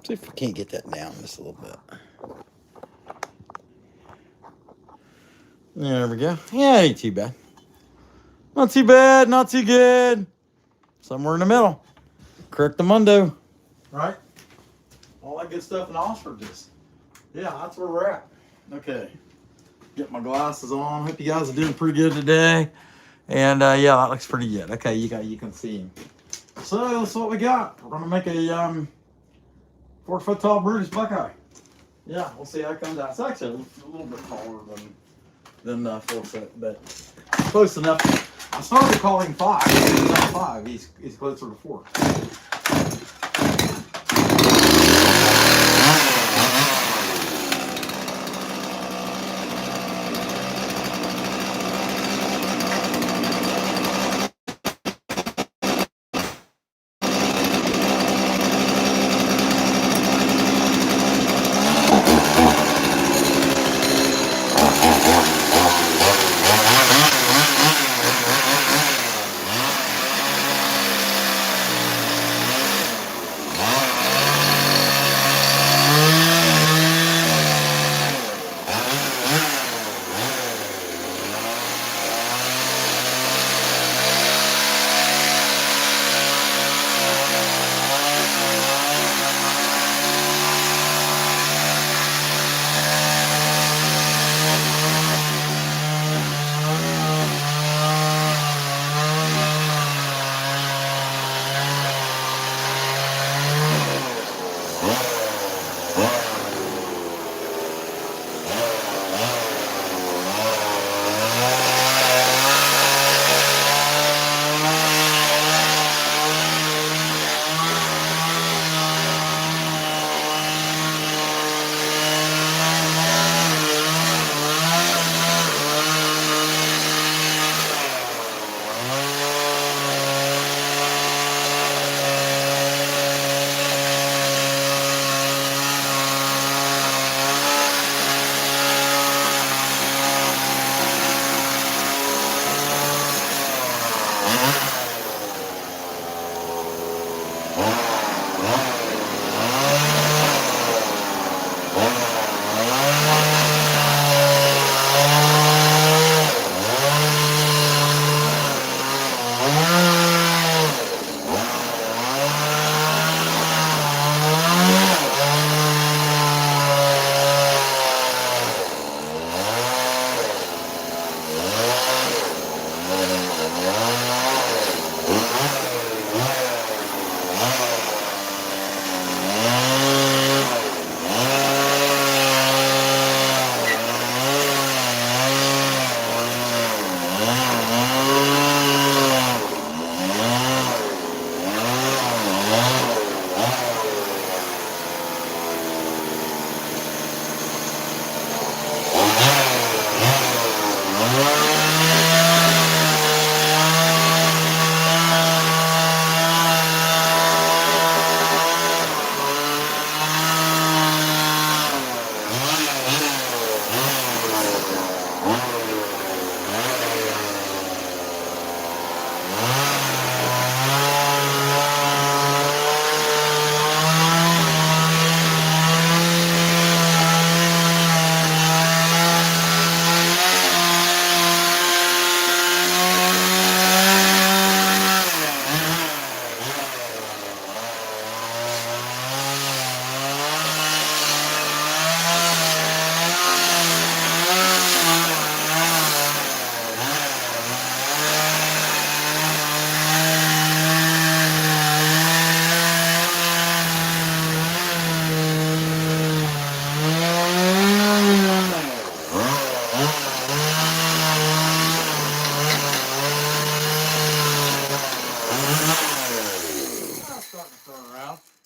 See if we can't get that down just a little bit. There we go. Yeah, ain't too bad. Not too bad, not too good. Somewhere in the middle. Correct the mundo. Right? All that good stuff in Oxford just. Yeah, that's where we're at. Okay. Get my glasses on. Hope you guys are doing pretty good today. And yeah, that looks pretty good. Okay, you can see him. So that's what we got. We're gonna make a 4-foot tall Brutus Buckeye. Yeah, we'll see how it comes out. It's actually a little bit taller than 4 foot, but close enough. I started calling 5. He's not 5. He's closer to 4.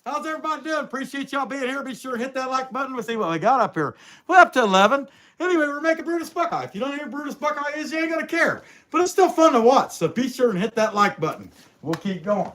How's everybody doing? Appreciate y'all being here. Be sure to hit that like button. We'll see what we got up here. We're up to 11. Anyway, we're making Brutus Buckeye. If you don't know who Brutus Buckeye is, you ain't going to care. But it's still fun to watch. So be sure and hit that like button. We'll keep going.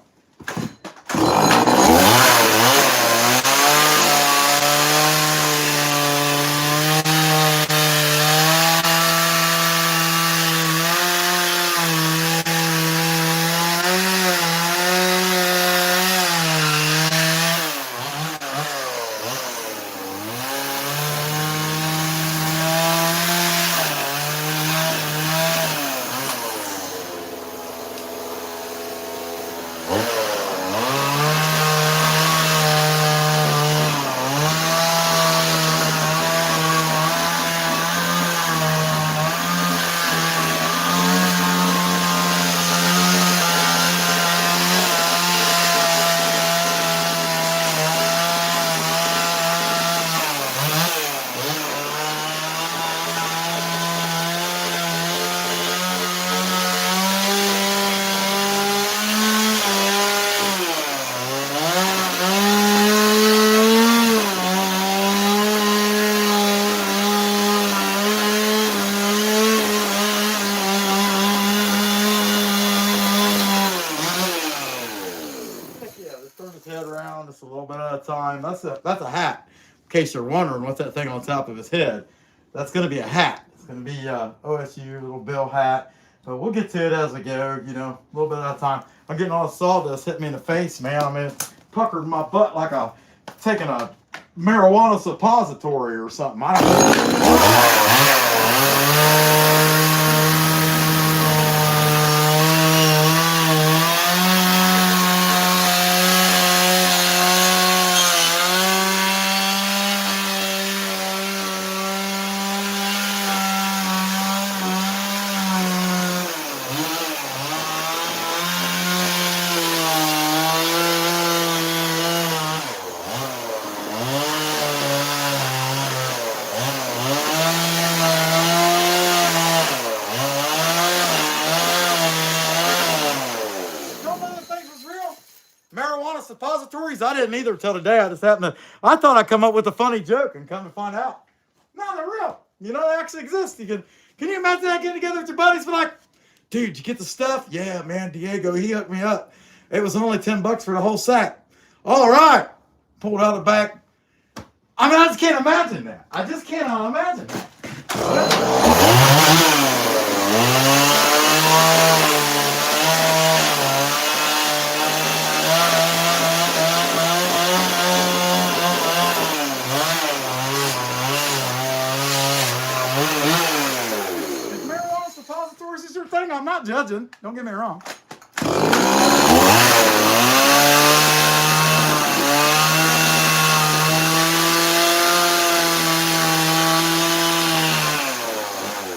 of time. That's a hat. In case you're wondering what's that thing on top of his head, that's going to be a hat. It's going to be OSU little Bill hat. But we'll get to it as we go. You know, a little bit at a time. I'm getting all the sawdust hitting me in the face, man. I mean, it puckered my butt like I'm taking a marijuana suppository or something. I don't know. Marijuana suppositories? I didn't either till today. I just happened to, I thought I'd come up with a funny joke and come to find out. No, they're real. You know, they actually exist. Can you imagine that getting together with your buddies? Be like, dude, you get the stuff? Yeah, man, Diego, he hooked me up. It was only $10 for the whole sack. All right. Pulled out the back. I mean, I just can't imagine that. I just cannot imagine that. Is your thing? I'm not judging. Don't get me wrong.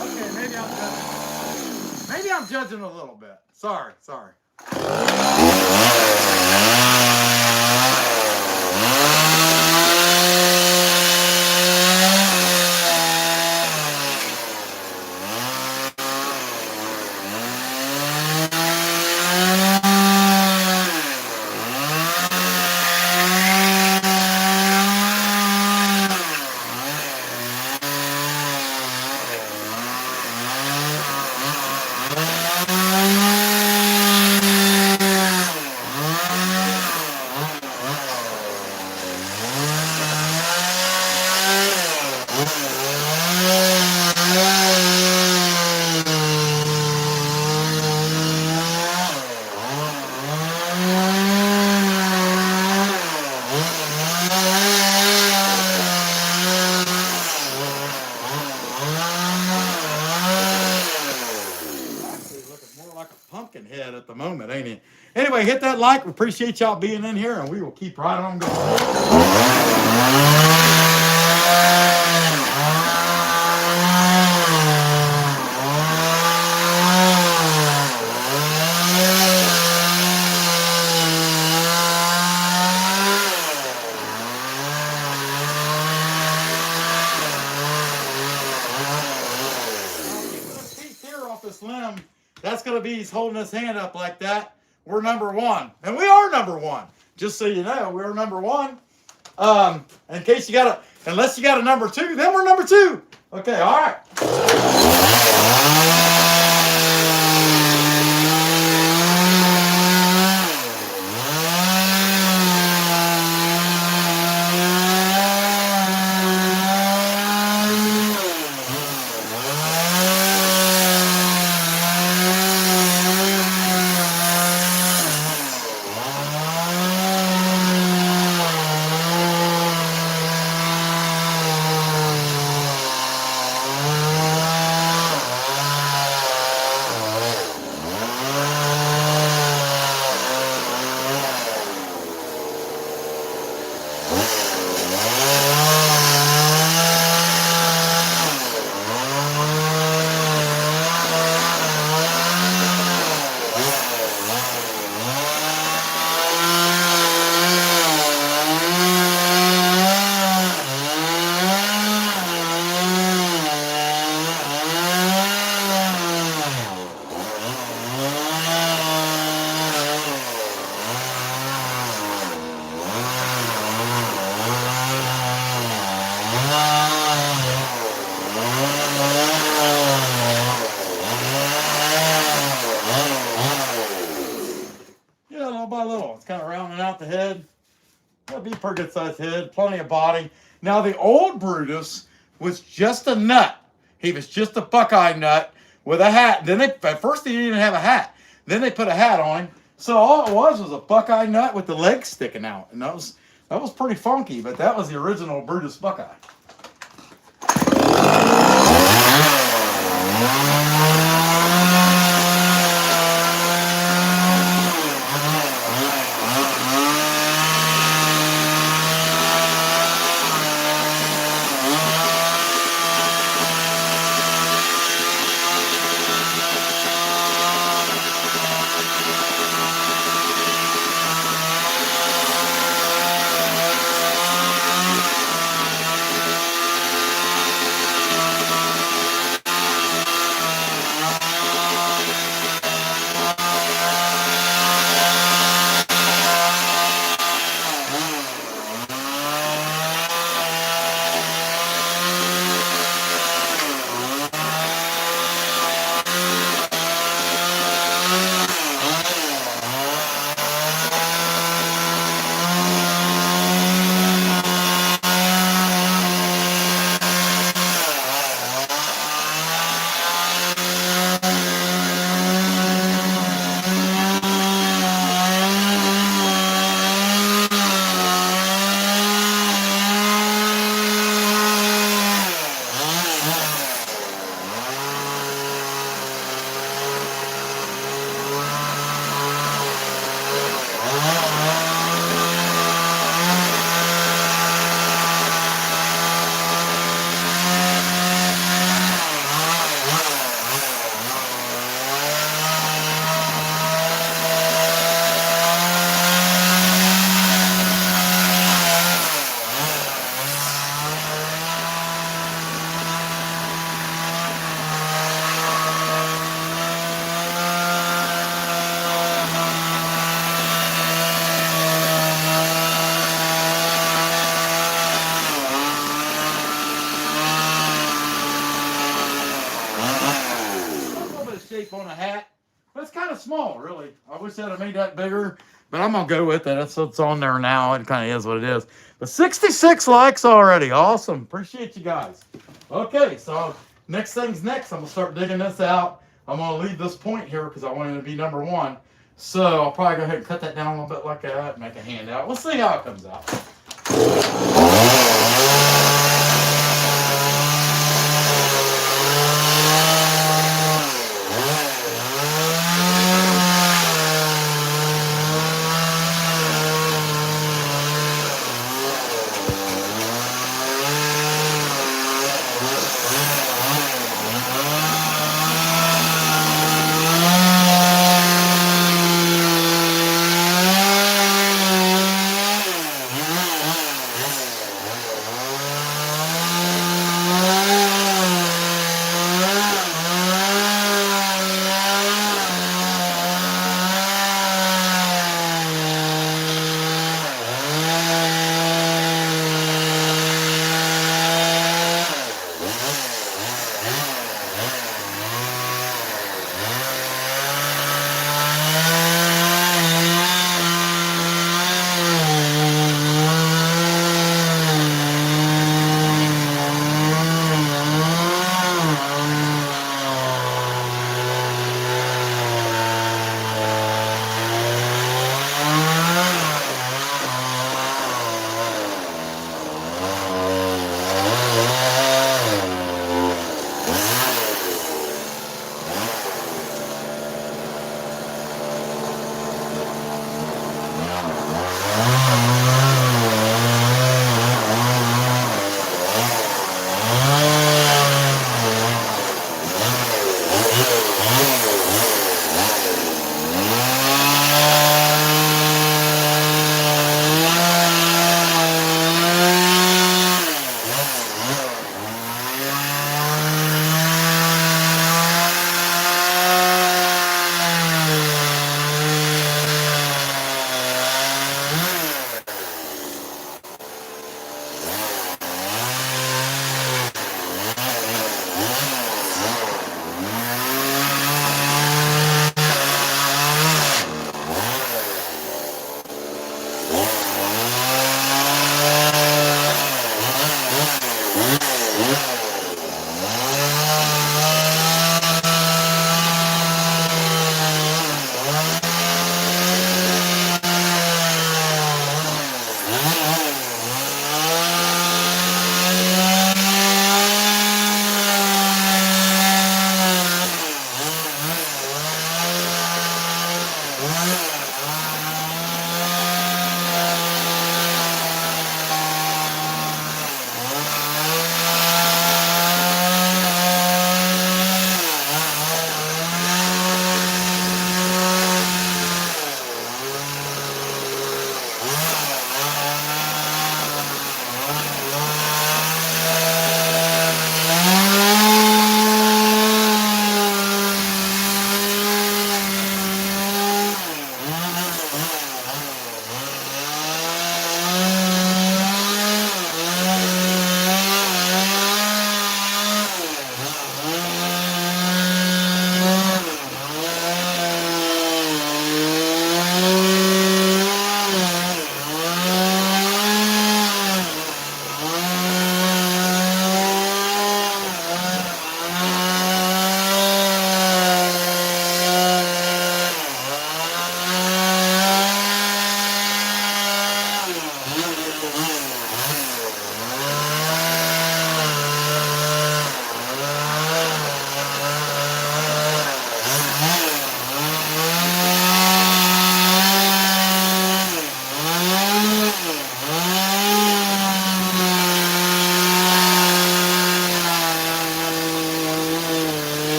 Okay, maybe I'm judging. Maybe I'm judging a little bit. Sorry. Pumpkin head at the moment, ain't he? Anyway, hit that like. We appreciate y'all being in here, and we will keep right on going. This limb, that's going to be, he's holding his hand up like that. We're number one, and we are number one. Just so you know, we're number one. In case you got unless you got a number two, then we're number two. Okay, all right. pretty good sized head, plenty of body. Now the old Brutus was just a nut. He was just a Buckeye nut with a hat. Then at first he didn't even have a hat. Then they put a hat on him. So all it was a Buckeye nut with the legs sticking out. And that was pretty funky, but that was the original Brutus Buckeye. On a hat, but it's kind of small, really. I wish I'd have made that bigger, but I'm gonna go with it. That's what's on there now. It kind of is what it is. But 66 likes already. Awesome. Appreciate you guys. Okay, so next thing's next. I'm gonna start digging this out. I'm gonna leave this point here because I want it to be number one. So I'll probably go ahead and cut that down a little bit like that, make a handout. We'll see how it comes out.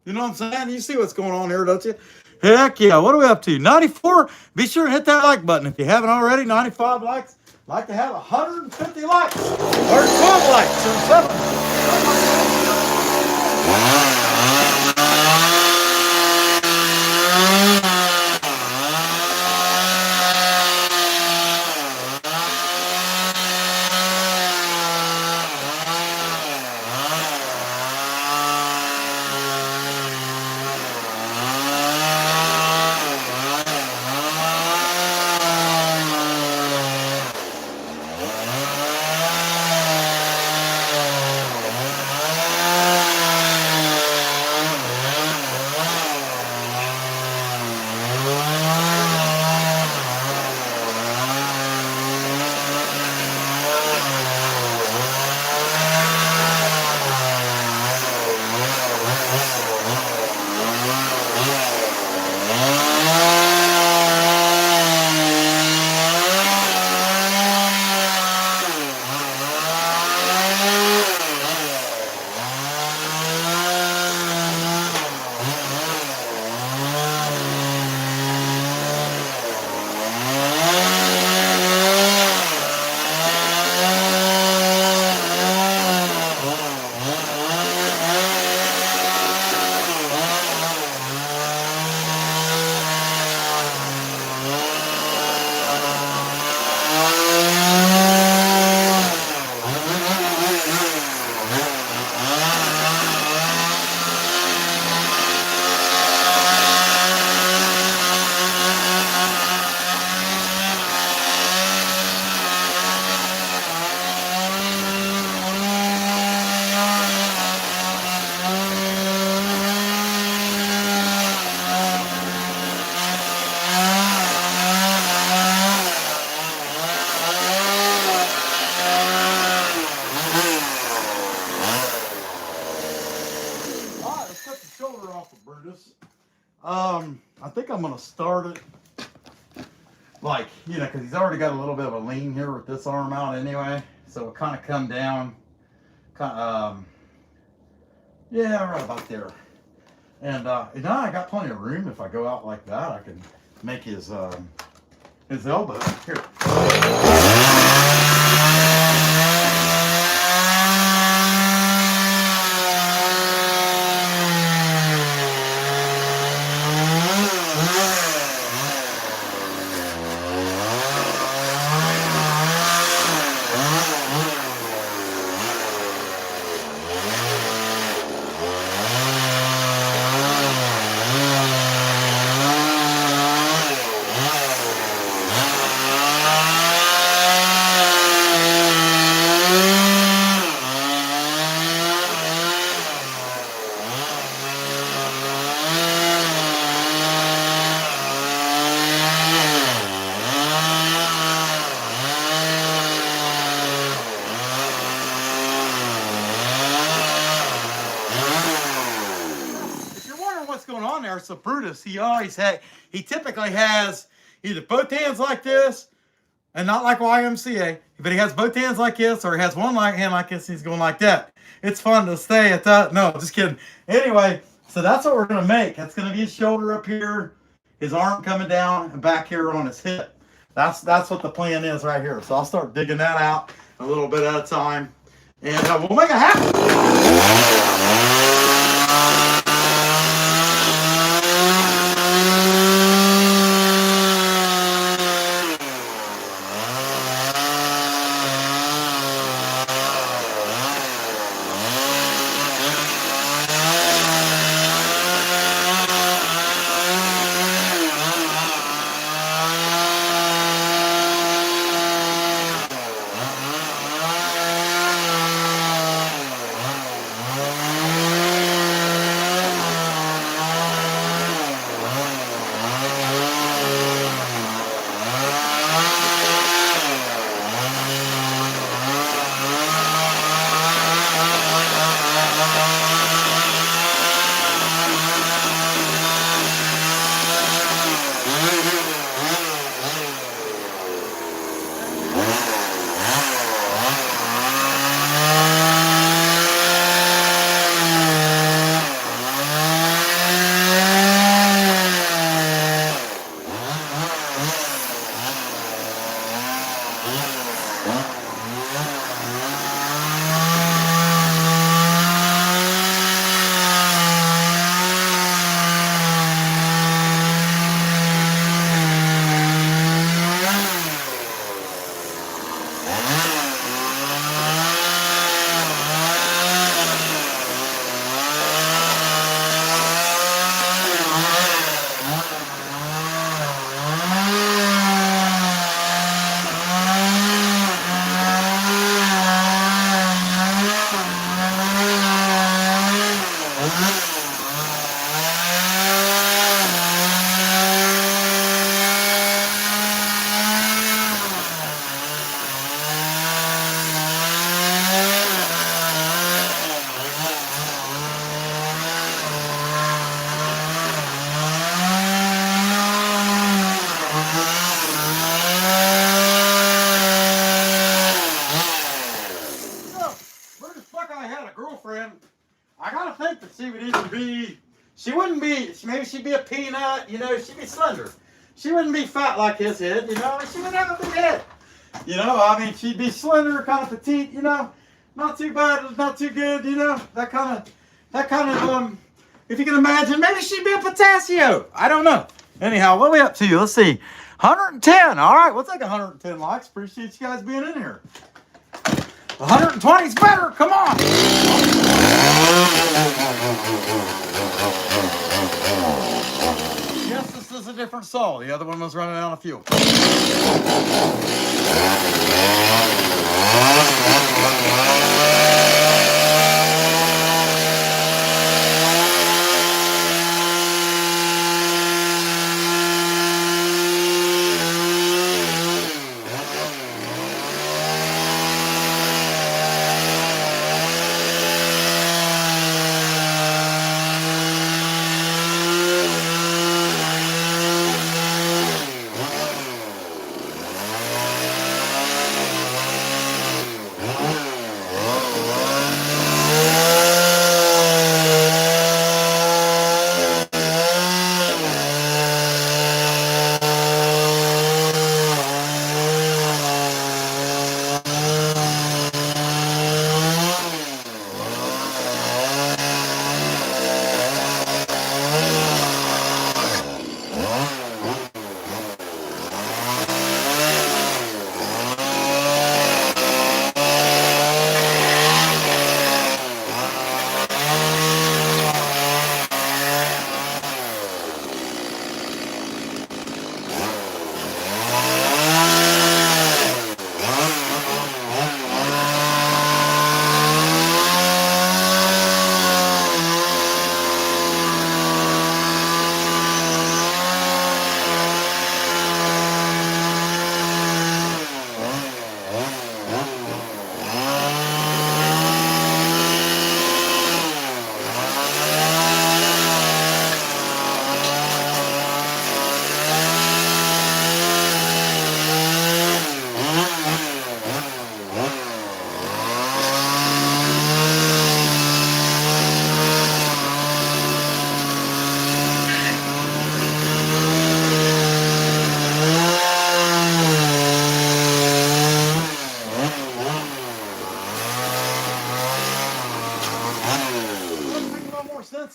You know what I'm saying? You see what's going on here, don't you? Heck yeah. What are we up to? 94? Be sure to hit that like button if you haven't already. 95 likes. Like to have 150 likes. Or 12 likes. Or 7. Brutus. I think I'm gonna start it like, you know, because he's already got a little bit of a lean here with this arm out anyway, so it'll kind of come down, yeah, right about there. And now I got plenty of room. If I go out like that, I can make his elbow here. Going on there. So Brutus, he typically has either both hands like this, and not like YMCA, but he has both hands like this, or he has one hand like this, and he's going like that. It's fun to stay at that. No, just kidding. Anyway, so that's what we're going to make. That's going to be his shoulder up here, his arm coming down, and back here on his hip. That's what the plan is right here. So I'll start digging that out a little bit at a time, and we'll make it happen. She wouldn't be, maybe she'd be a peanut, you know, she'd be slender. She wouldn't be fat like his head, you know, she wouldn't have a big head. You know, I mean, she'd be slender, kind of petite, you know, not too bad, not too good, you know, that kind of, if you can imagine, maybe she'd be a potassio. I don't know. Anyhow, what are we up to? Let's see. 110. All right, we'll take 110 likes. Appreciate you guys being in here. 120 is better. Come on. Yes, this is a different saw. The other one was running out of fuel.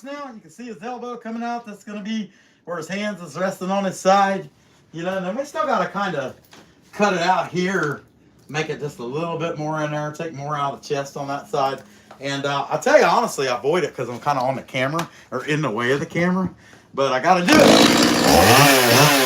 Now you can see his elbow coming out. That's going to be where his hands is resting on his side, you know. And then we still got to kind of cut it out here, make it just a little bit more in there, take more out of the chest on that side. And I'll tell you honestly, I avoid it because I'm kind of on the camera or in the way of the camera, but I got to do it.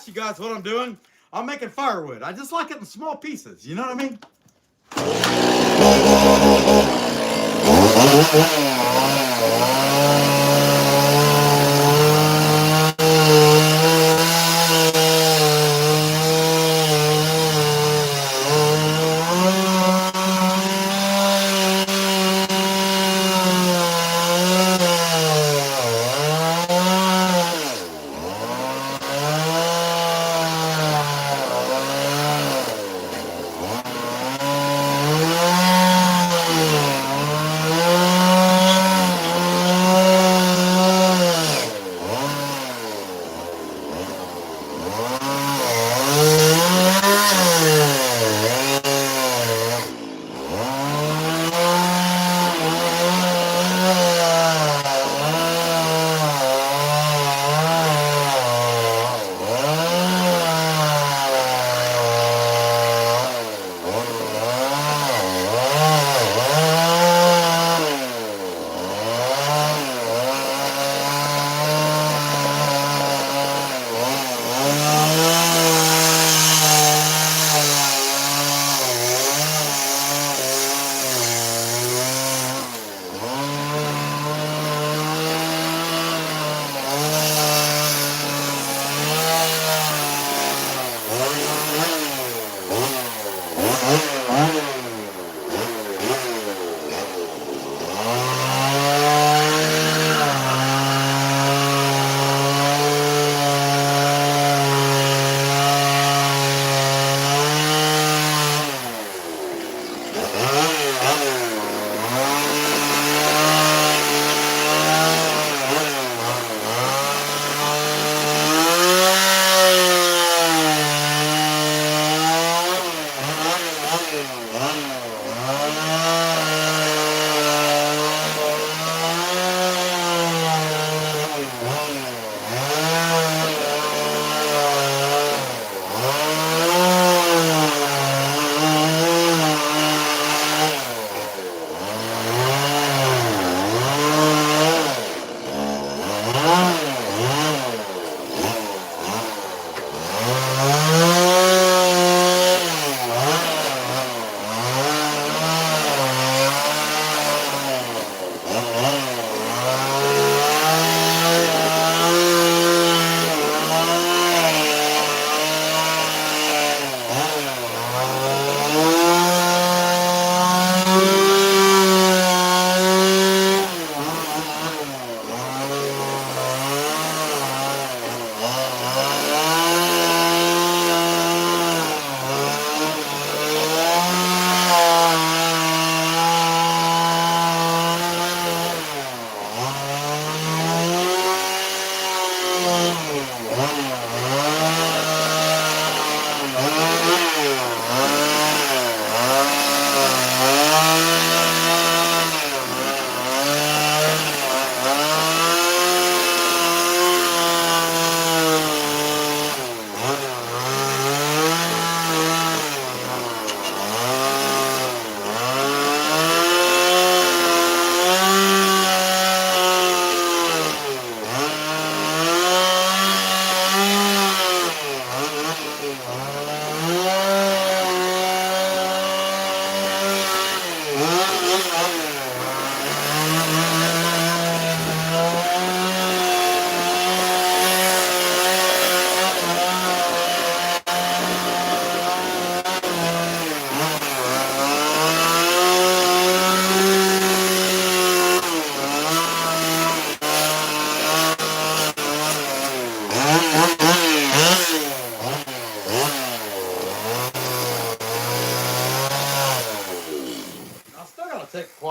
You guys what I'm doing? I'm making firewood. I just like it in small pieces. You know what I mean?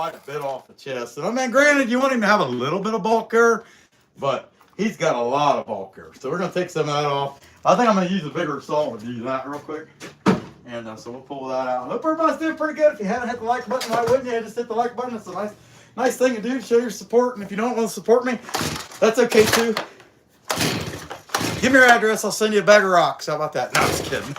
quite a bit off the chest. And I mean, granted, you want him to have a little bit of bulk there, but he's got a lot of bulk there. So we're going to take some of that off. I think I'm going to use a bigger saw to do that real quick. And so we'll pull that out. I hope everybody's doing pretty good. If you haven't hit the like button, why wouldn't you? Just hit the like button. It's a nice thing to do to show your support. And if you don't want to support me, that's okay too. Give me your address. I'll send you a bag of rocks. How about that? No, I'm just kidding.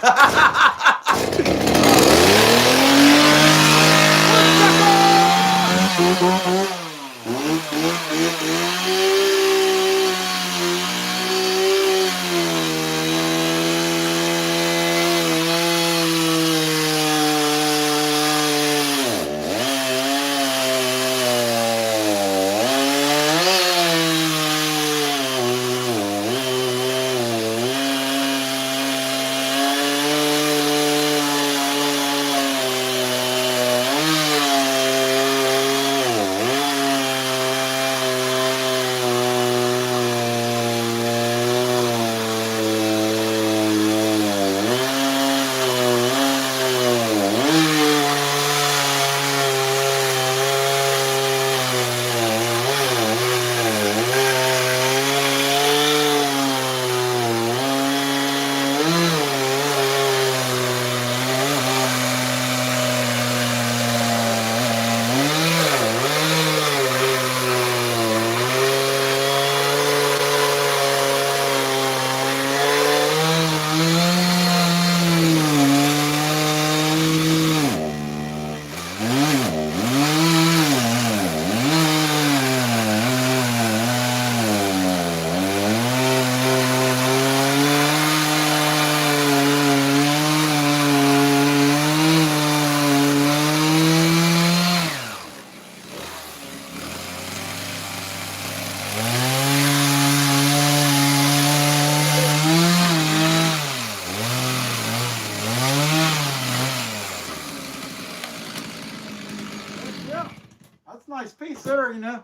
Nice piece there, you know.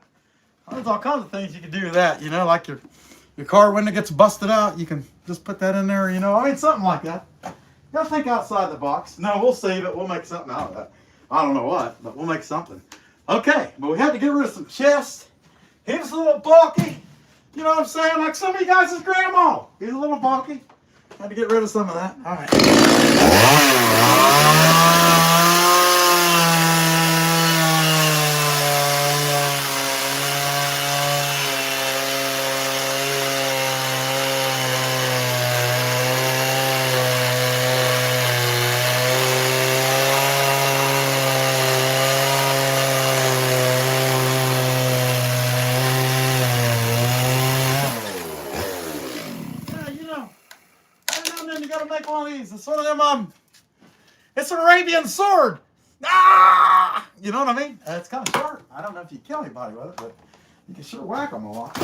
There's all kinds of things you can do with that, you know, like your car window gets busted out, you can just put that in there, you know. I mean, something like that. You gotta think outside the box. No, we'll save it. We'll make something out of that. I don't know what, but we'll make something. Okay, but we had to get rid of some chest. He was a little bulky. You know what I'm saying? Like some of you guys' grandma. He's a little bulky. Had to get rid of some of that. All right. Make one of these. It's one of them, it's an Arabian sword. Ah! You know what I mean? It's kind of sharp. I don't know if you kill anybody with it, but you can sure whack them a lot.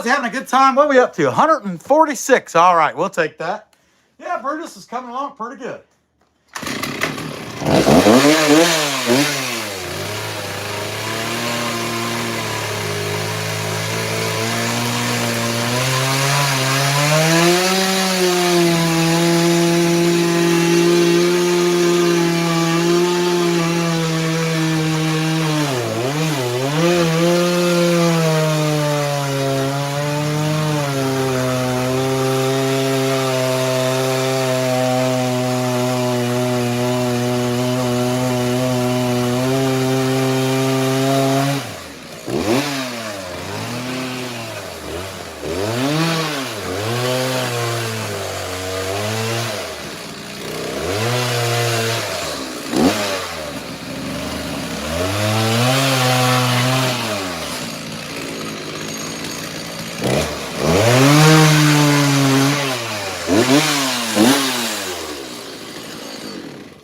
he having a good time? What are we up to? 146. All right, we'll take that. Yeah, Brutus is coming along pretty good.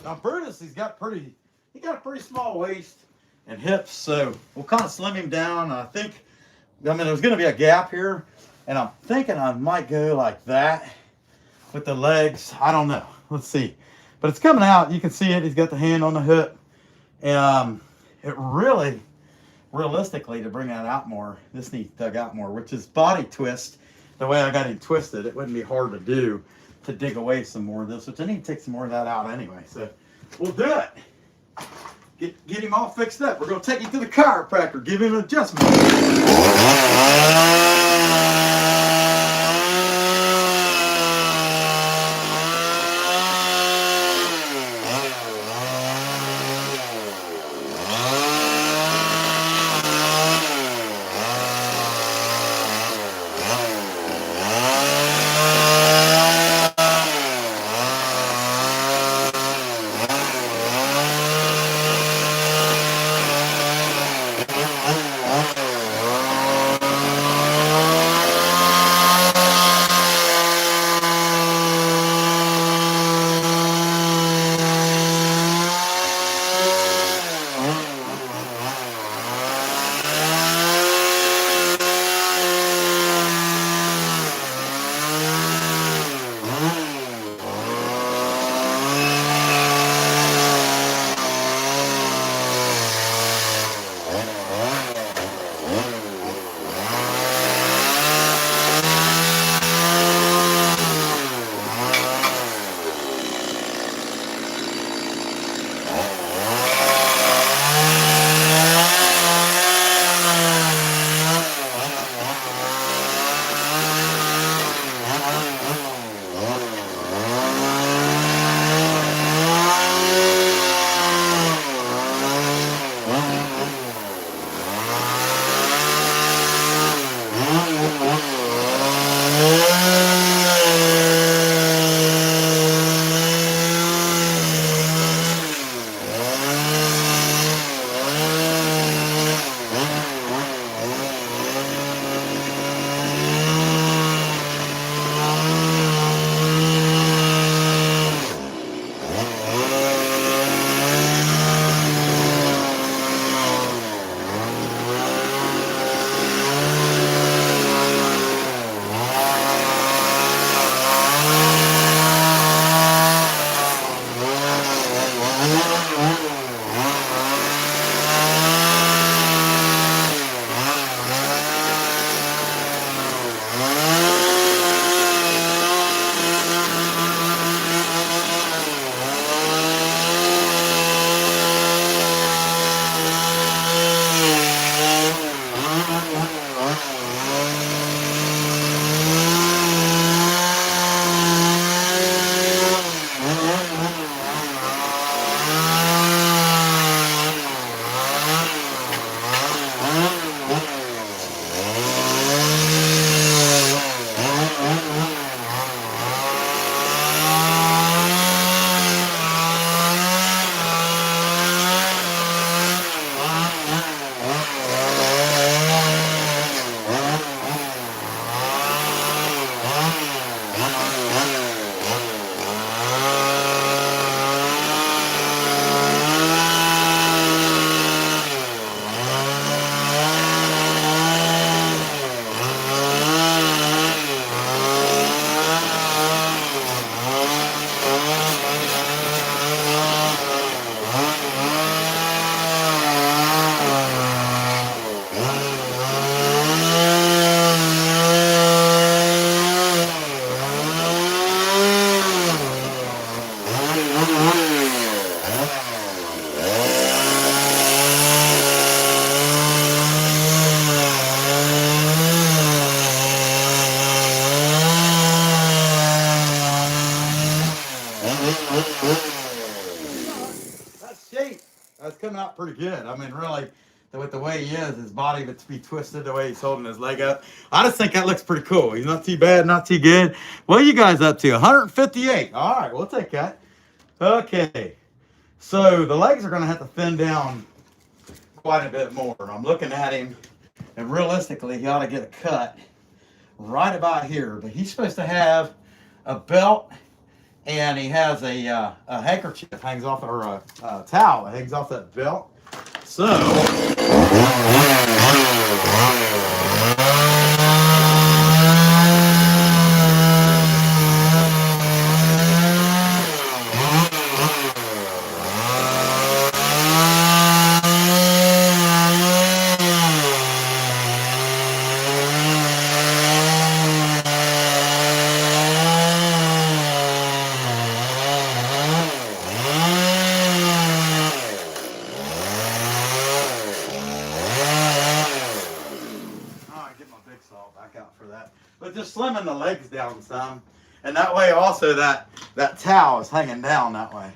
Now Brutus, he got a pretty small waist and hips, so we'll kind of slim him down. There's going to be a gap here, and I'm thinking I might go like that with the legs. I don't know. Let's see. But it's coming out. You can see it. He's got the hand on the hip. And it really, realistically, to bring that out more, this needs dug out more, which is body twist. The way I got him twisted, it wouldn't be hard to do to dig away some more of this, which I need to take some more of that out anyway. So we'll do it. Get him all fixed up. We're going to take him to the chiropractor, give him an adjustment. out pretty good. I mean, really, with the way he is, his body would be twisted the way he's holding his leg up. I just think that looks pretty cool. He's not too bad, not too good. What are you guys up to? 158. All right, we'll take that. Okay. So the legs are going to have to thin down quite a bit more. And I'm looking at him, and realistically, he ought to get a cut right about here. But he's supposed to have a belt, and he has a handkerchief that hangs off, or a towel that hangs off that belt. So but just slimming the legs down some, and that way also that towel is hanging down that way.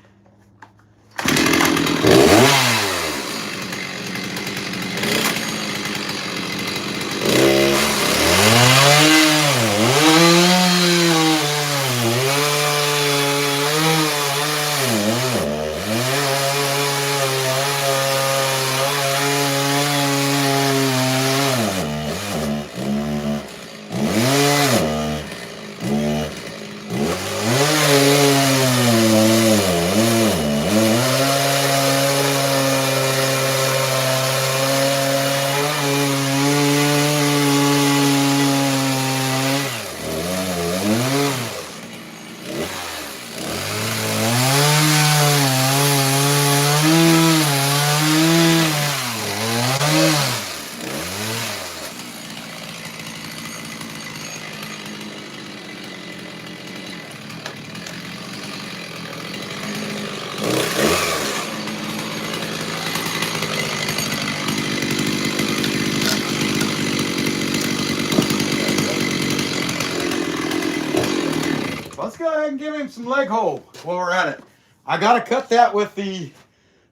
Let's go ahead and give him some leg hold while we're at it. I got to cut that with the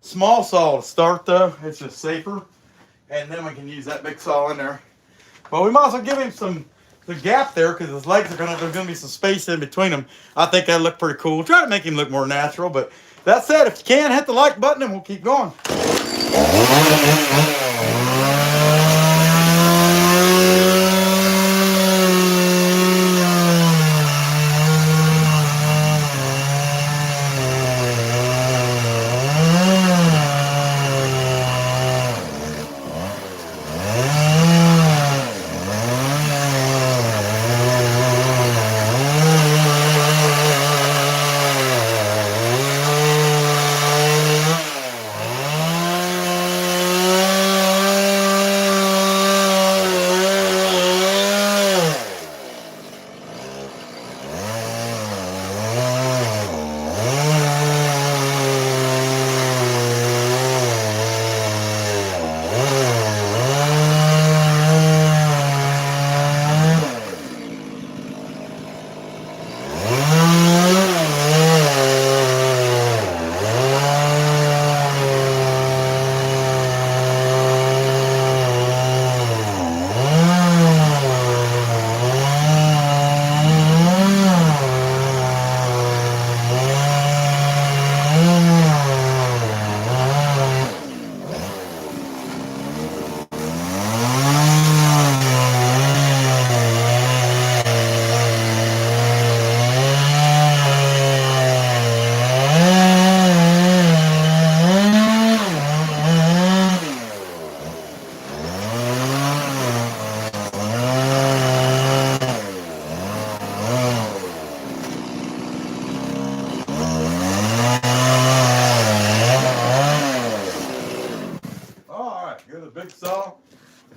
small saw to start though. It's just safer. And then we can use that big saw in there. But we might as well give him the gap there because his legs are there's going to be some space in between them. I think that'd look pretty cool. Try to make him look more natural. But that said, if you can, hit the like button and we'll keep going.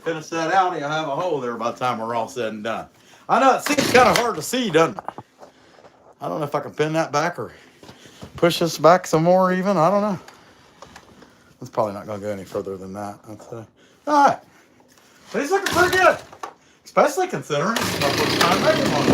Finish that out, you'll have a hole there by the time we're all said and done. I know it seems kind of hard to see, doesn't it? I don't know if I can pin that back or push this back some more even. I don't know. It's probably not going to go any further than that. All right. But he's looking pretty good, especially considering it's my first time making one.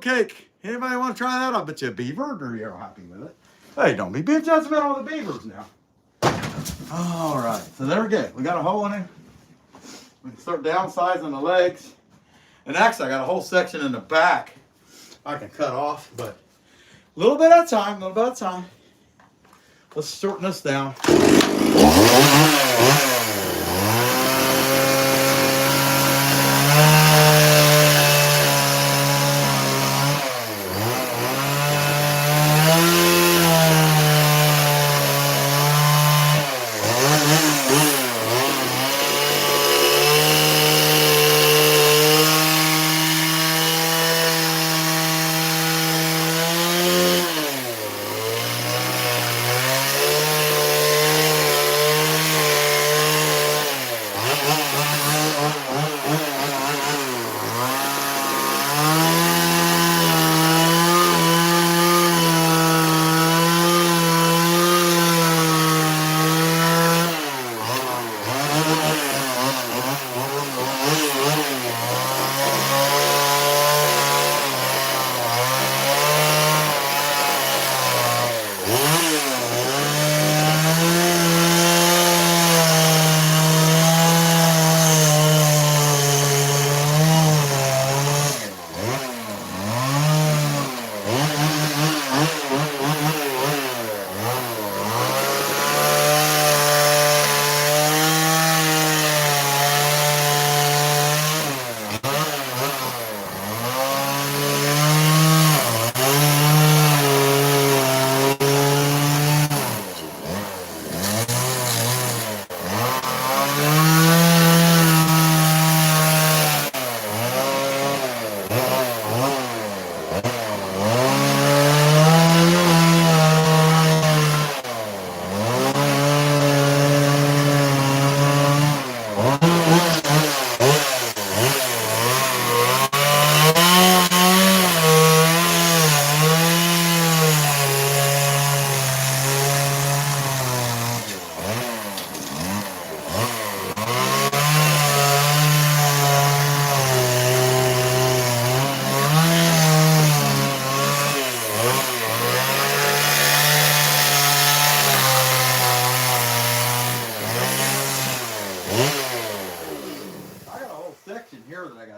cake. Anybody want to try that? I'll bet you a beaver, or you're happy with it. Hey, don't be being judgmental of the beavers now. All right, so there we go. We got a hole in it. We can start downsizing the legs. And actually, I got a whole section in the back I can cut off, but a little bit at a time, a little bit at a time. Let's shorten this down.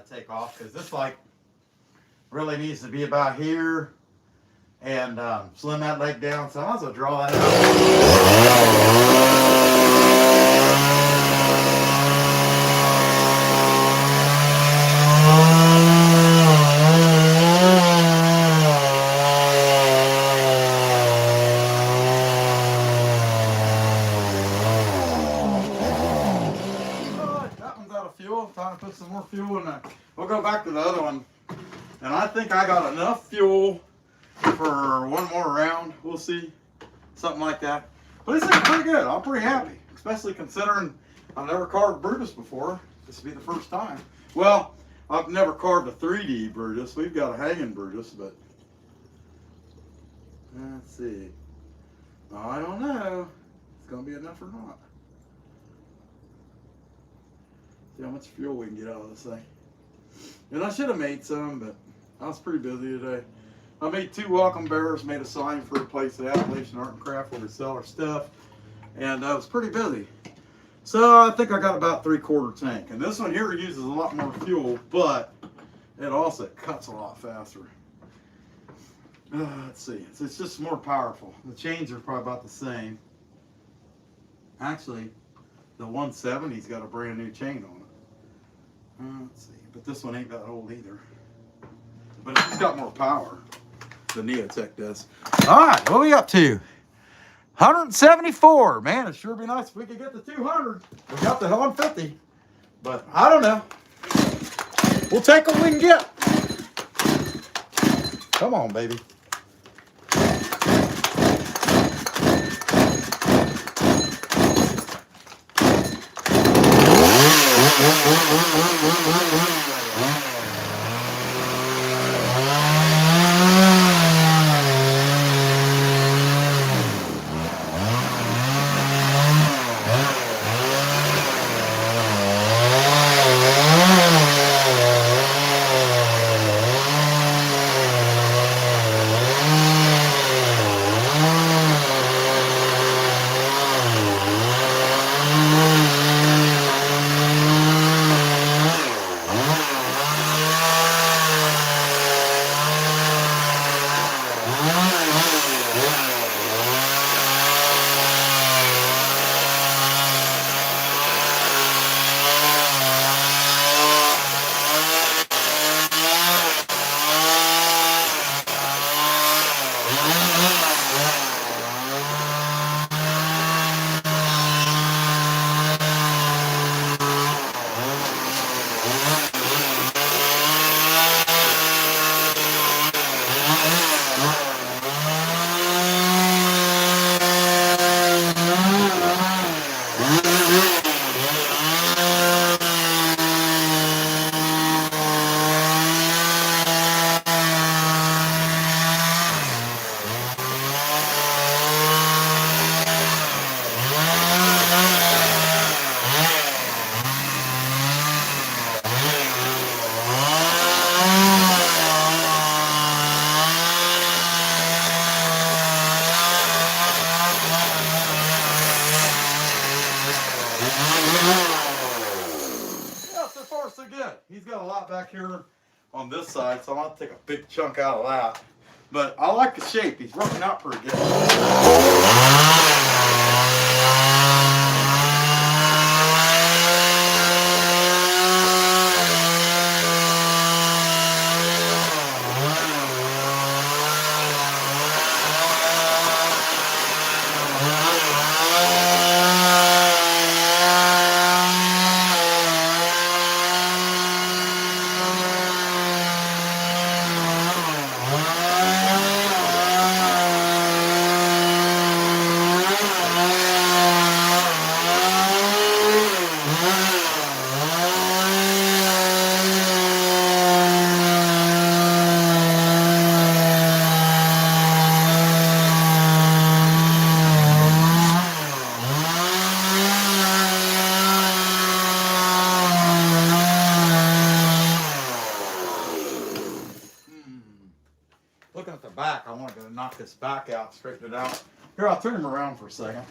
Take off because this like really needs to be about here and slim that leg down, so I might as well draw that time to put some more fuel in there. We'll go back to the other one. And I think I got enough fuel for one more round. We'll see. Something like that. But it's pretty good. I'm pretty happy. Especially considering I've never carved Brutus before. This will be the first time. Well, I've never carved a 3D Brutus. We've got a hanging Brutus, but let's see. I don't know if it's going to be enough or not. See how much fuel we can get out of this thing. And I should have made some, but I was pretty busy today. I made 2 welcome bears, made a sign for a place at Appalachian Art and Craft where we sell our stuff. And I was pretty busy. So I think I got about 3/4 tank. And this one here uses a lot more fuel, but it also cuts a lot faster. Let's see. It's just more powerful. The chains are probably about the same. Actually, the 170's got a brand new chain on it. Let's see. But this one ain't that old either. But it's got more power than Neotech does. All right, what are we up to? 174. Man, it'd sure be nice if we could get to 200. We got the 150. But I don't know. We'll take what we can get. Come on, baby. back here on this side, so I'm going to take a big chunk out of that. But I like the shape. He's working out pretty good. Looking at the back, I want to knock this back out, straighten it out. Here, I'll turn him around for a second.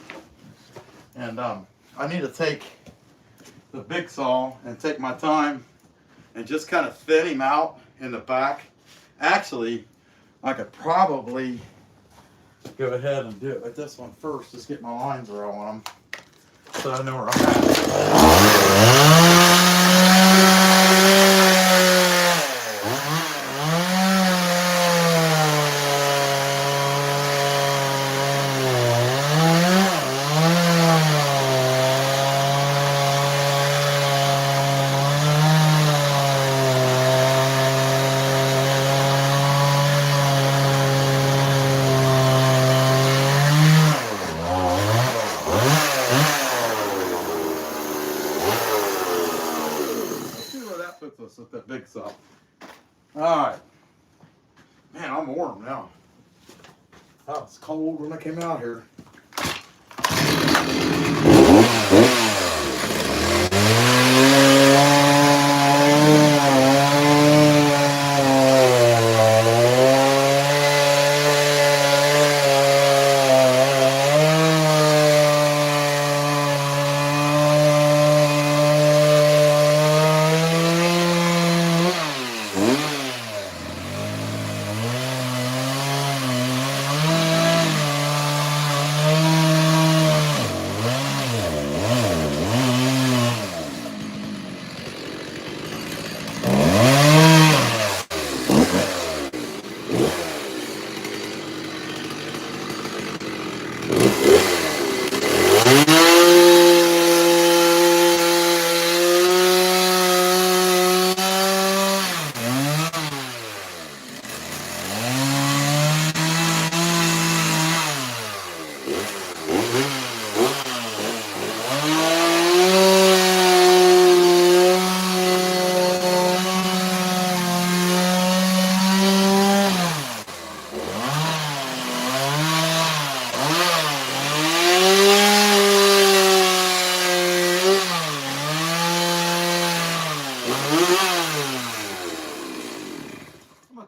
And I need to take the big saw and take my time and just kind of thin him out in the back. Actually, I could probably go ahead and do it with this one first, just get my lines where I want them, so I know where I'm at. With that big saw. Alright. Man, I'm warm now. Oh, it's cold when I came out here.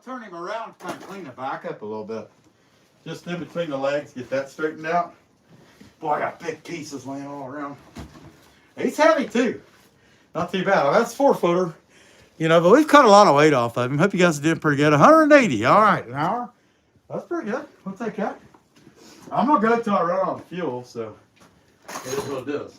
Turn him around, kind of clean the back up a little bit. Just in between the legs, get that straightened out. Boy, I got big pieces laying all around. He's heavy too. Not too bad. Well, that's 4-footer. You know, but we've cut a lot of weight off of him. Hope you guys did pretty good. 180. All right, an hour. That's pretty good. We'll take that. I'm going to go till I run out of fuel, so it is what it is.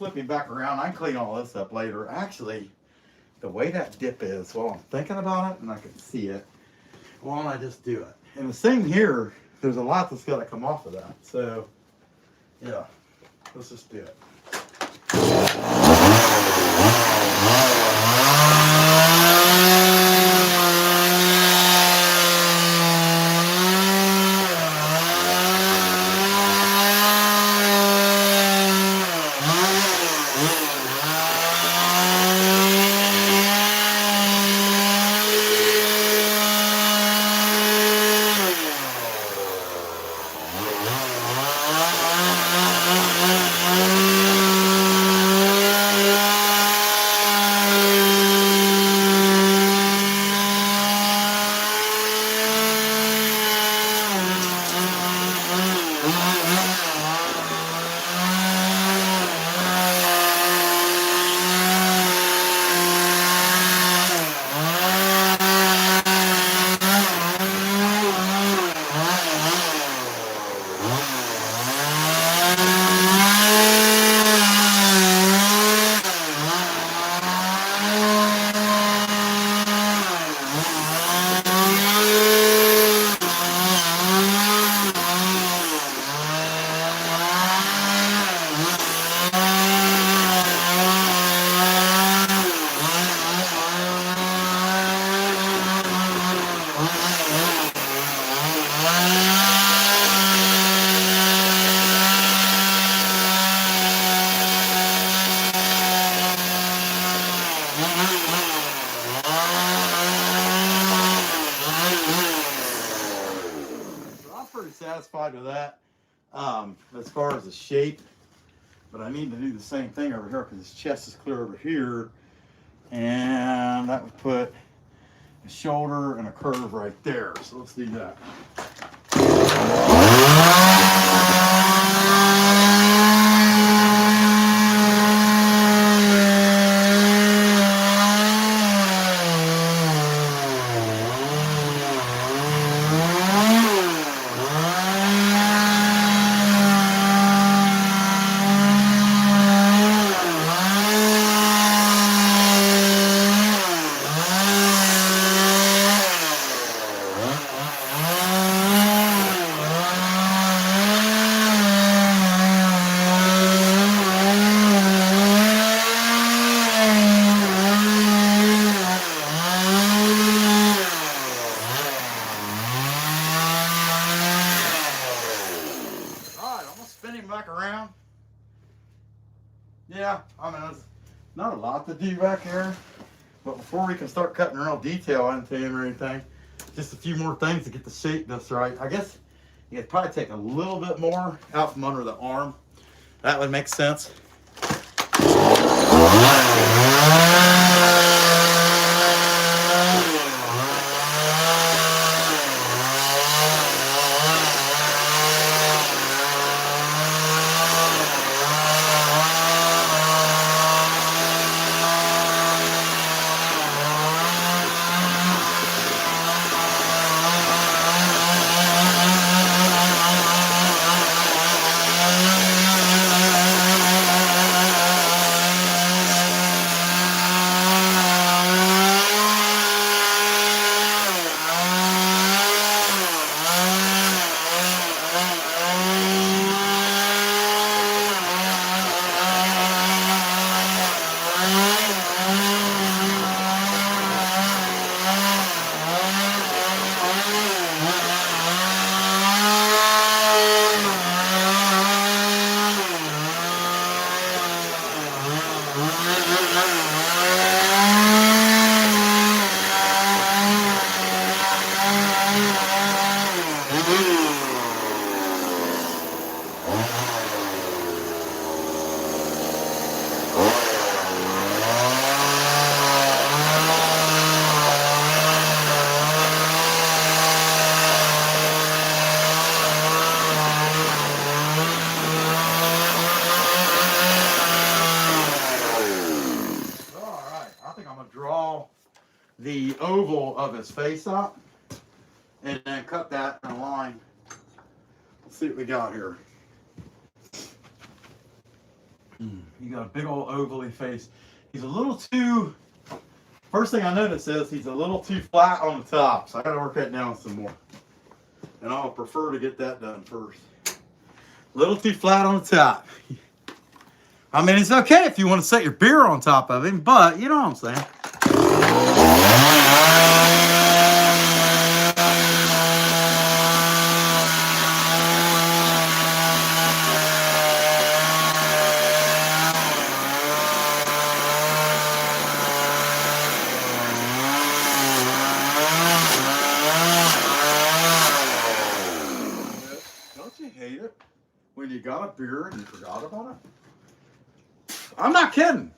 flip him back around. I can clean all this up later. Actually, the way that dip is, well, I'm thinking about it and I can see it. Why don't I just do it? And the same here, there's a lot that's got to come off of that. So, yeah, let's just do it. Satisfied with that as far as the shape, but I need to do the same thing over here because his chest is clear over here, and that would put a shoulder and a curve right there. So let's do that. Back around. Yeah, I mean, there's not a lot to do back here, but before we can start cutting real detail into him or anything, just a few more things to get the shape just right. I guess you could probably take a little bit more out from under the arm. That would make sense. The oval of his face up and then cut that in a line. Let's see what we got here. He got a big old ovally face. He's a little too, first thing I noticed is he's a little too flat on the top. So I got to work that down some more. And I'll prefer to get that done first. A little too flat on the top. I mean, it's okay if you want to set your beer on top of him, but you know what I'm saying. Don't you hate it when you got a beer and you forgot about it? I'm not kidding.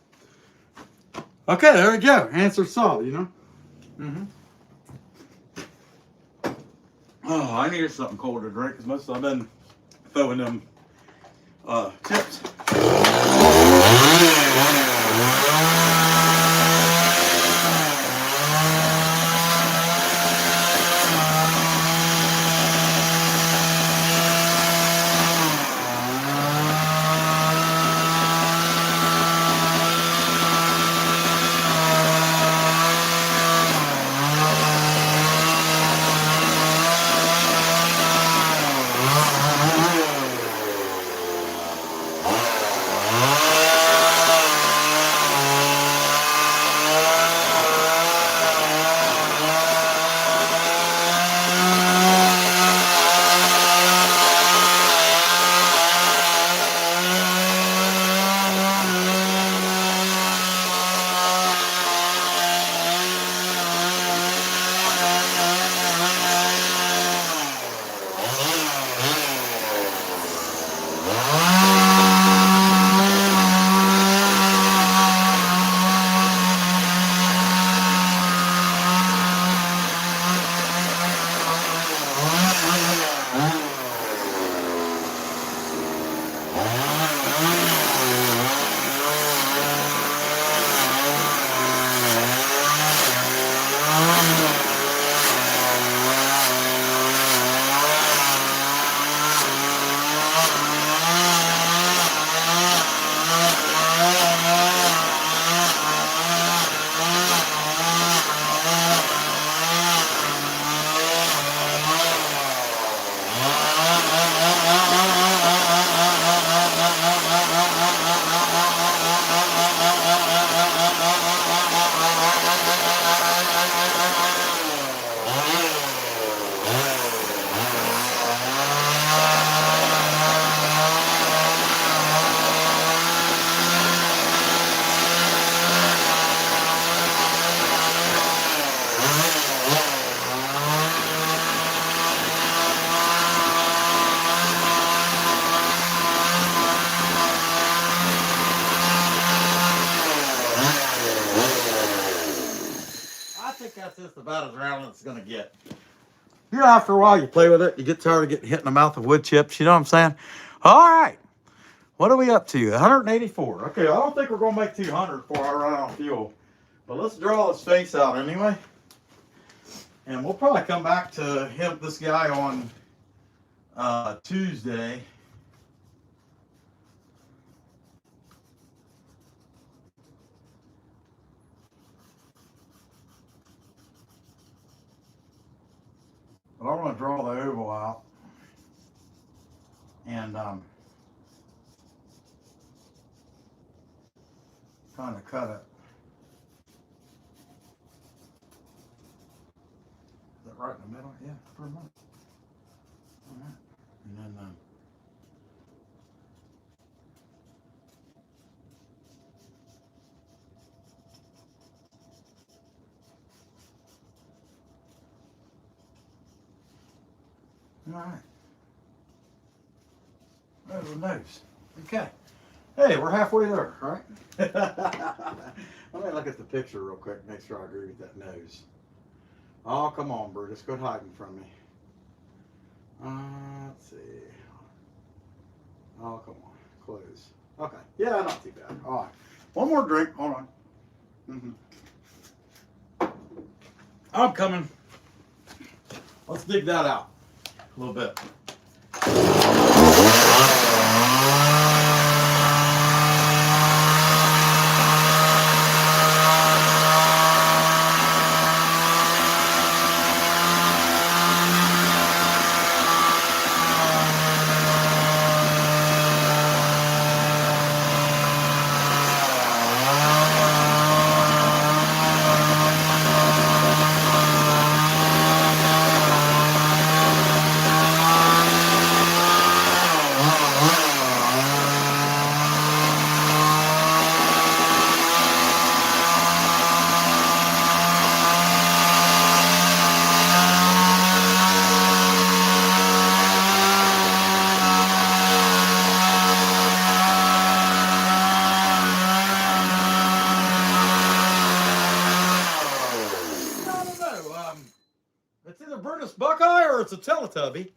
Okay, there we go. Answer solved, you know? Oh, I needed something cold to drink because most of I've been throwing them chips. That's just about as round as it's going to get. You know, after a while, you play with it. You get tired of getting hit in the mouth with wood chips. You know what I'm saying? All right. What are we up to? 184. Okay, I don't think we're going to make 200 before I run out of fuel. But let's draw his face out anyway. And we'll probably come back to this guy on Tuesday. But I want to draw the oval out and kind of cut it. Is that right in the middle? Yeah, pretty much. All right. And then all right. There's the nose. Okay. Hey, we're halfway there, right? Let me look at the picture real quick, make sure I agree with that nose. Oh, come on, Brutus. Quit hiding from me. Let's see. Oh, come on. Close. Okay. Yeah, not too bad. All right. One more drink. Hold on. I'm coming. Let's dig that out a little bit. Brutus Buckeye or it's a Teletubby.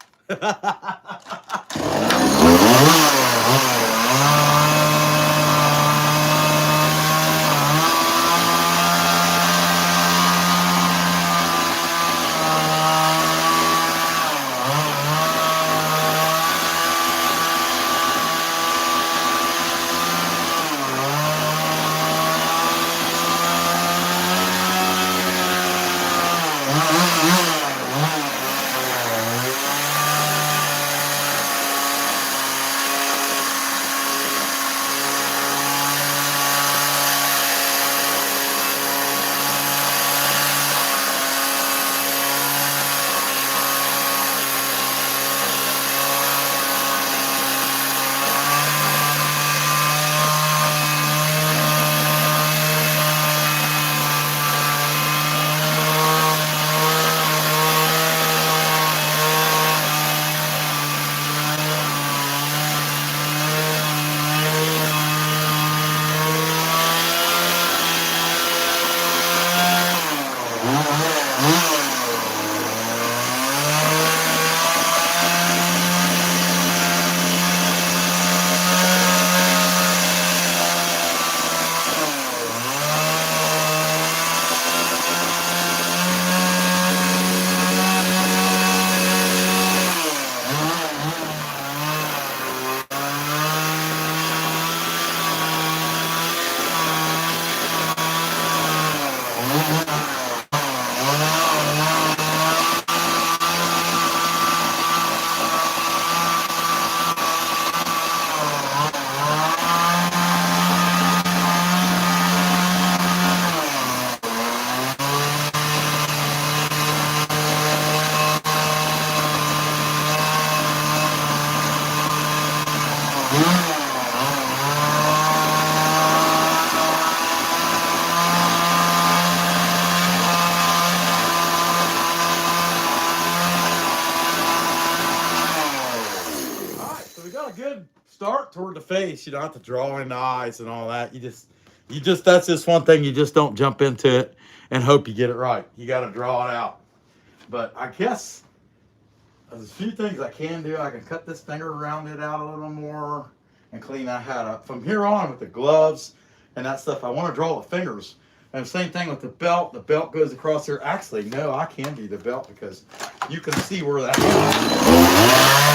A good start toward the face. You don't have to draw in the eyes and all that. You just that's just one thing. You just don't jump into it and hope you get it right. You got to draw it out. But I guess there's a few things I can do. I can cut this finger around it out a little more and clean that hat up. From here on with the gloves and that stuff, I want to draw the fingers. And same thing with the belt. The belt goes across here. Actually, no, I can do the belt because you can see where that is.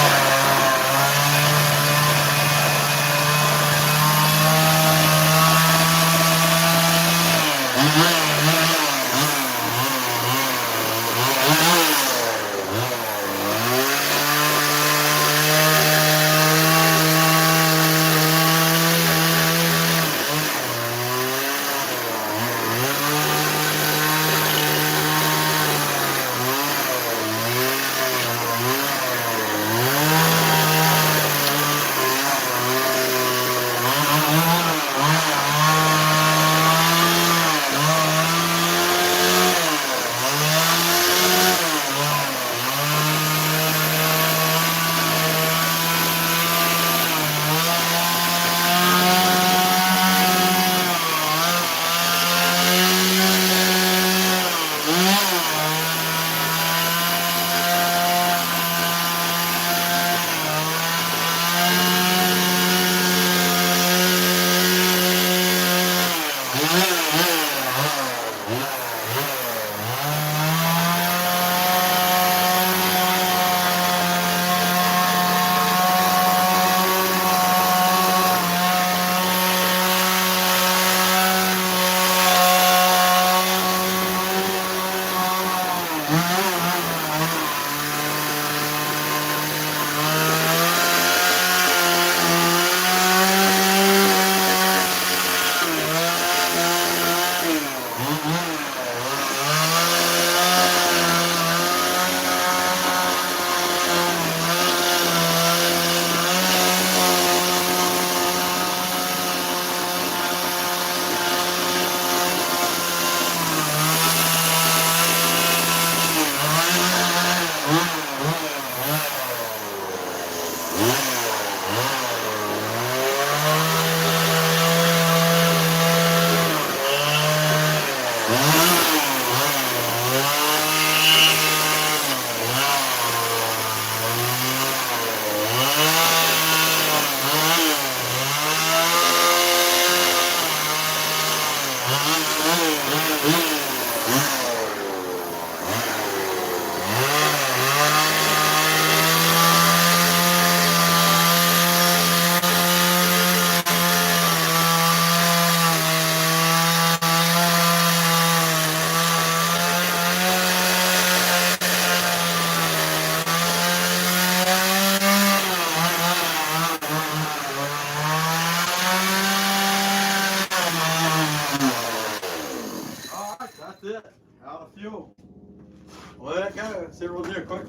see what we'll do. Quick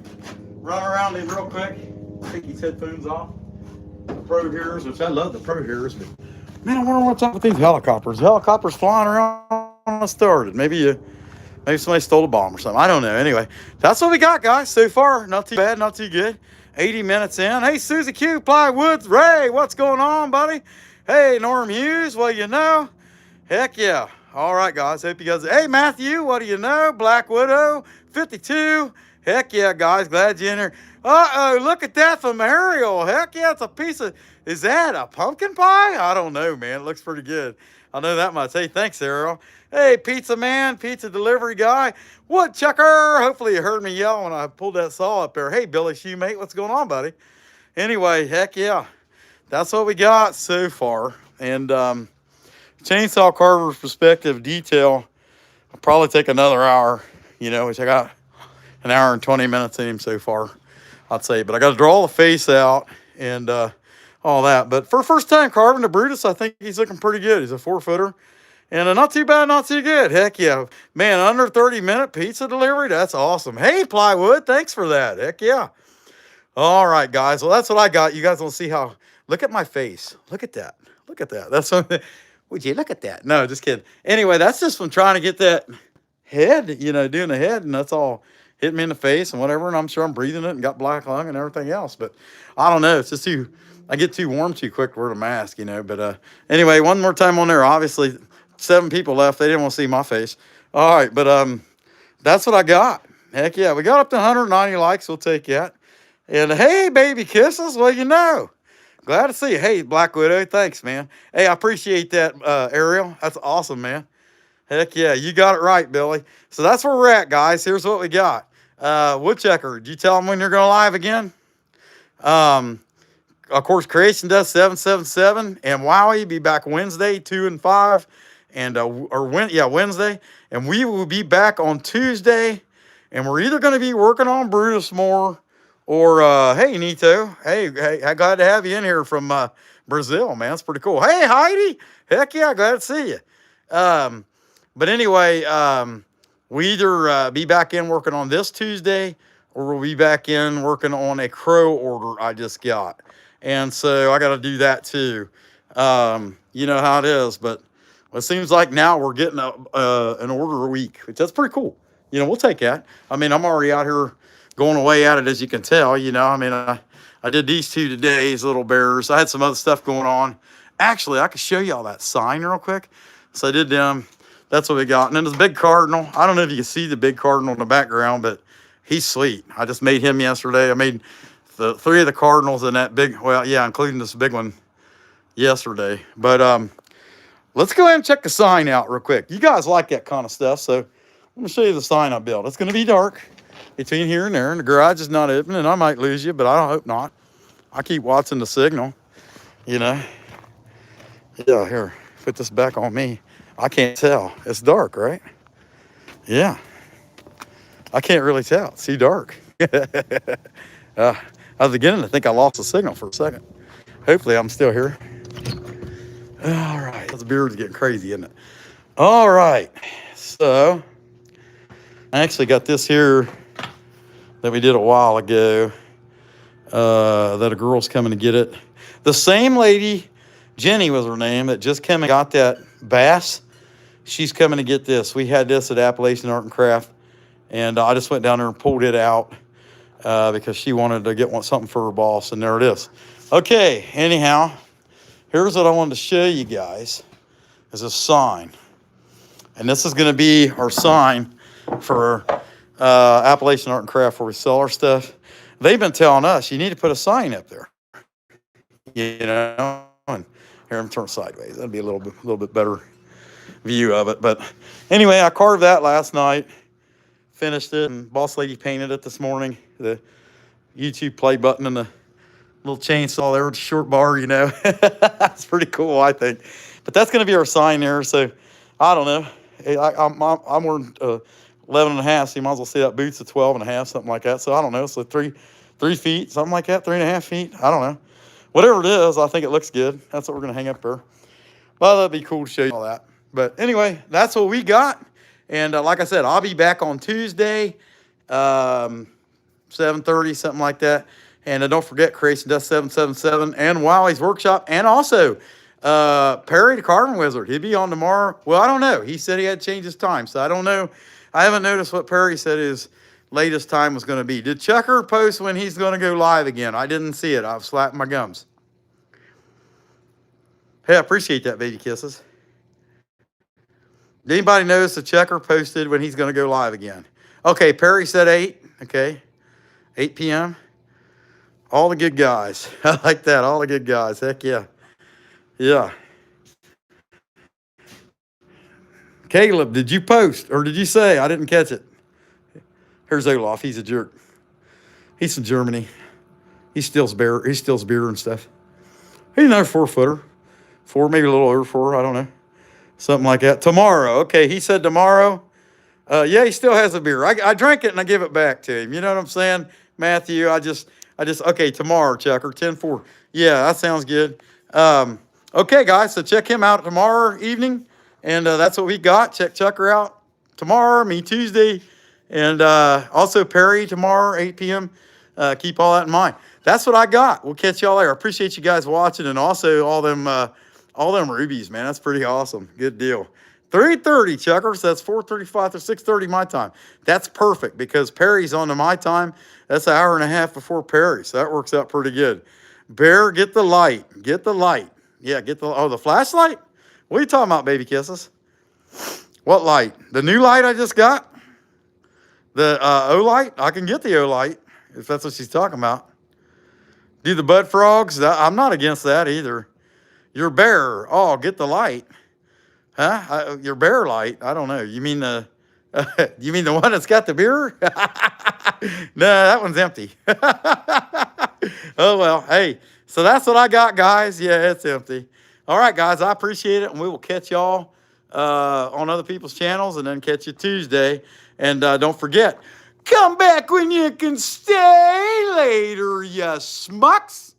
run around him real quick. Take these headphones off. The Pro Hearers, which I love the Pro Hearers, but man, I wonder what's up with these helicopters. Helicopters flying around started. Maybe somebody stole a bomb or something. I don't know. Anyway, that's what we got, guys, so far. Not too bad, not too good. 80 minutes in. Hey, Susie Q, Plywoods, Ray, what's going on, buddy? Hey, Norm Hughes, well, you know. Heck yeah. All right, guys. Hope you guys. Hey, Matthew, what do you know? Black Widow, 52. Heck yeah, guys. Glad you're in here. Uh-oh, look at that from Ariel. Heck yeah, it's a piece of, is that a pumpkin pie? I don't know, man. It looks pretty good. I know that much. Hey, thanks, Ariel. Hey, pizza man, pizza delivery guy, woodchucker. Hopefully you heard me yell when I pulled that saw up there. Hey, Billy Shoemate, what's going on, buddy? Anyway, heck yeah. That's what we got so far. And chainsaw carver's perspective detail, I'll probably take another hour, you know, which I got an hour and 20 minutes in him so far, I'd say. But I got to draw the face out and all that. But for first time carving the Brutus, I think he's looking pretty good. He's a 4-footer. And not too bad, not too good. Heck yeah. Man, under 30-minute pizza delivery, that's awesome. Hey, Plywood, thanks for that. Heck yeah. All right, guys. Well, that's what I got. You guys will see how, look at my face. Look at that. Look at that. That's something. Would you look at that? No, just kidding. Anyway, that's just from trying to get that head, you know, doing the head, and that's all hitting me in the face and whatever, and I'm sure I'm breathing it and got black lung and everything else. But I don't know. It's just too, I get too warm too quick to wear the mask, you know. But anyway, one more time on there. Obviously, 7 people left. They didn't want to see my face. All right, but that's what I got. Heck yeah, we got up to 190 likes. We'll take that. And hey, baby kisses. Well, you know, glad to see you. Hey, Black Widow, thanks, man. Hey, I appreciate that, Ariel. That's awesome, man. Heck yeah, you got it right, Billy. So that's where we're at, guys. Here's what we got. Woodchucker, did you tell them when you're going live again? Of course, Creation does 777, and Wowie be back Wednesday, 2 and 5. And Wednesday, and we will be back on Tuesday, and we're either going to be working on Brutus more, or hey Nito, hey, I'm glad to have you in here from Brazil, man. It's pretty cool. Hey Heidi, heck yeah, glad to see you. But anyway, we either be back in working on this Tuesday, or we'll be back in working on a crow order I just got, and so I got to do that too. You know how it is, but it seems like now we're getting an order a week, which that's pretty cool. You know, we'll take that. I mean, I'm already out here going away at it, as you can tell. You know, I mean, I did these 2 today, these little bears. I had some other stuff going on. Actually, I could show you all that sign real quick. So I did them. That's what we got. And then this big cardinal. I don't know if you can see the big cardinal in the background, but he's sweet. I just made him yesterday. I made the 3 of the cardinals in that big, well, yeah, including this big one yesterday. But let's go ahead and check the sign out real quick. You guys like that kind of stuff, so I'm going to show you the sign I built. It's going to be dark between here and there, and the garage is not open, and I might lose you, but I hope not. I keep watching the signal, you know. Yeah, here, put this back on me. I can't tell. It's dark, right? Yeah. I can't really tell. It's too dark. I was beginning to think I lost the signal for a second. Hopefully I'm still here. All right. This beard's getting crazy, isn't it? All right. So I actually got this here that we did a while ago, that a girl's coming to get it. The same lady, Jenny was her name, that just came and got that bass. She's coming to get this. We had this at Appalachian Art and Craft, and I just went down there and pulled it out because she wanted to get something for her boss, and there it is. Okay, anyhow, here's what I wanted to show you guys is a sign. And this is going to be our sign for Appalachian Art and Craft where we sell our stuff. They've been telling us, you need to put a sign up there. You know, and here I'm turning sideways. That'd be a little bit better view of it. But anyway, I carved that last night, finished it, and boss lady painted it this morning. The YouTube play button and the little chainsaw there with the short bar, you know. That's pretty cool, I think. But that's going to be our sign there. So I don't know. I'm wearing 11 and a half, so you might as well see that boots at 12 and a half, something like that. So I don't know. So 3 feet, something like that, 3.5 feet. I don't know. Whatever it is, I think it looks good. That's what we're going to hang up there. Well, that'd be cool to show you all that. But anyway, that's what we got. And like I said, I'll be back on Tuesday. 7:30, something like that. And don't forget, Creation Dust 777 and Wiley's Workshop. And also, Perry the Carbon Wizard. He'll be on tomorrow. Well, I don't know. He said he had to change his time, so I don't know. I haven't noticed what Perry said his latest time was going to be. Did Chucker post when he's going to go live again? I didn't see it. I've slapped my gums. Hey, I appreciate that, baby kisses. Did anybody notice the Checker posted when he's going to go live again? Okay, Perry said 8. Okay, 8 p.m. All the good guys. I like that. All the good guys. Heck yeah. Yeah. Caleb, did you post or did you say? I didn't catch it. Here's Olaf. He's a jerk. He's from Germany. He steals beer and stuff. He's another 4-footer. 4, maybe a little over 4. I don't know. Something like that. Tomorrow. Okay, he said tomorrow. Yeah, he still has a beer. I drank it and I give it back to him. You know what I'm saying, Matthew? Okay, tomorrow, Chucker, 10-4. Yeah, that sounds good. Okay, guys, so check him out tomorrow evening. And that's what we got. Check Chucker out tomorrow, me Tuesday. And also Perry tomorrow, 8 p.m. Keep all that in mind. That's what I got. We'll catch y'all later. I appreciate you guys watching. And also all them rubies, man. That's pretty awesome. Good deal. 3:30, Chuckers. That's 4:35 to 6:30 my time. That's perfect because Perry's on to my time. That's an hour and a half before Perry, so that works out pretty good. Bear, get the light. Get the light. Yeah, the flashlight? What are you talking about, baby kisses? What light? The new light I just got? The O-light? I can get the O-light if that's what she's talking about. Do the bud frogs? I'm not against that either. Your bear. Oh, get the light. Huh? Your bear light? I don't know. You mean the one that's got the beer? No, that one's empty. Oh, well. Hey, so that's what I got, guys. Yeah, it's empty. All right, guys. I appreciate it, and we will catch y'all on other people's channels and then catch you Tuesday. And don't forget, come back when you can stay later, you smucks.